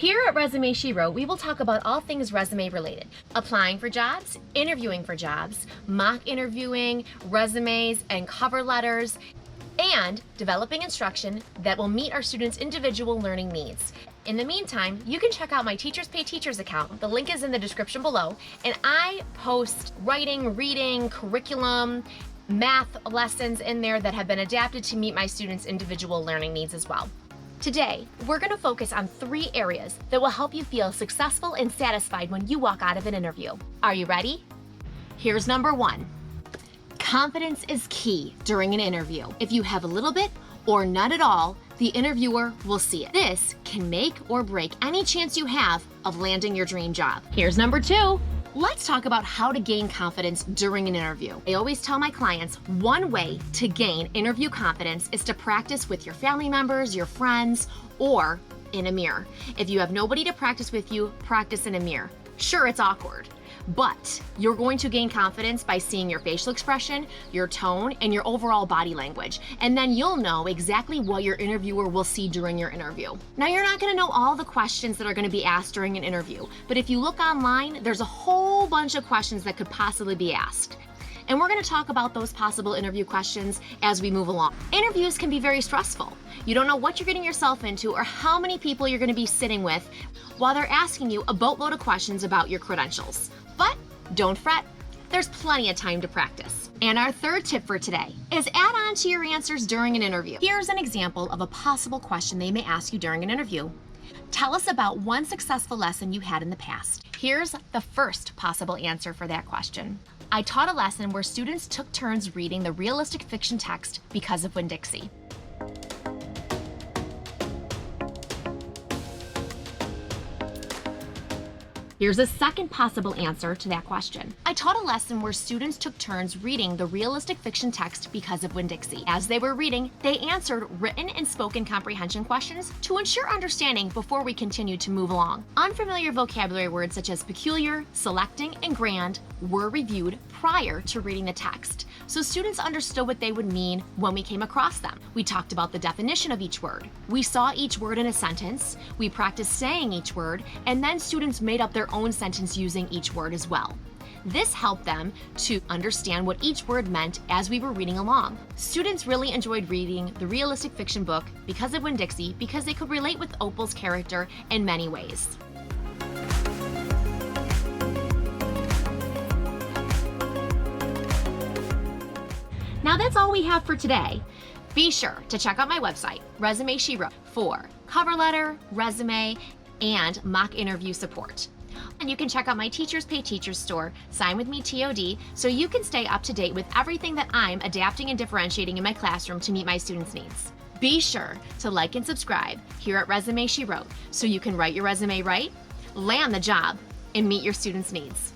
Here at Resume She Wrote, we will talk about all things resume related. Applying for jobs, interviewing for jobs, mock interviewing, resumes and cover letters, and developing instruction that will meet our students' individual learning needs. In the meantime, you can check out my Teachers Pay Teachers account. The link is in the description below, and I post writing, reading, curriculum, math lessons in there that have been adapted to meet my students' individual learning needs as well. Today, we're going to focus on 3 areas that will help you feel successful and satisfied when you walk out of an interview. Are you ready? Here's number 1. Confidence is key during an interview. If you have a little bit or none at all, the interviewer will see it. This can make or break any chance you have of landing your dream job. Here's number 2. Let's talk about how to gain confidence during an interview. I always tell my clients one way to gain interview confidence is to practice with your family members, your friends, or in a mirror. If you have nobody to practice with you, practice in a mirror. Sure, it's awkward, but you're going to gain confidence by seeing your facial expression, your tone, and your overall body language. And then you'll know exactly what your interviewer will see during your interview. Now, you're not gonna know all the questions that are gonna be asked during an interview, but if you look online, there's a whole bunch of questions that could possibly be asked. And we're gonna talk about those possible interview questions as we move along. Interviews can be very stressful. You don't know what you're getting yourself into or how many people you're gonna be sitting with while they're asking you a boatload of questions about your credentials. But don't fret, there's plenty of time to practice. And our third tip for today is add on to your answers during an interview. Here's an example of a possible question they may ask you during an interview. Tell us about one successful lesson you had in the past. Here's the first possible answer for that question. I taught a lesson where students took turns reading the realistic fiction text because of Winn-Dixie. Here's a second possible answer to that question. I taught a lesson where students took turns reading the realistic fiction text because of Winn-Dixie. As they were reading, they answered written and spoken comprehension questions to ensure understanding before we continued to move along. Unfamiliar vocabulary words such as peculiar, selecting, and grand were reviewed prior to reading the text, so students understood what they would mean when we came across them. We talked about the definition of each word. We saw each word in a sentence, we practiced saying each word, and then students made up their own sentence using each word as well. This helped them to understand what each word meant as we were reading along. Students really enjoyed reading the realistic fiction book because of Winn-Dixie because they could relate with Opal's character in many ways. Now that's all we have for today. Be sure to check out my website, Resume She Wrote, for cover letter, resume, and mock interview support. And you can check out my Teachers Pay Teachers store, Sign With Me TOD, so you can stay up to date with everything that I'm adapting and differentiating in my classroom to meet my students' needs. Be sure to like and subscribe here at Resume She Wrote so you can write your resume right, land the job, and meet your students' needs.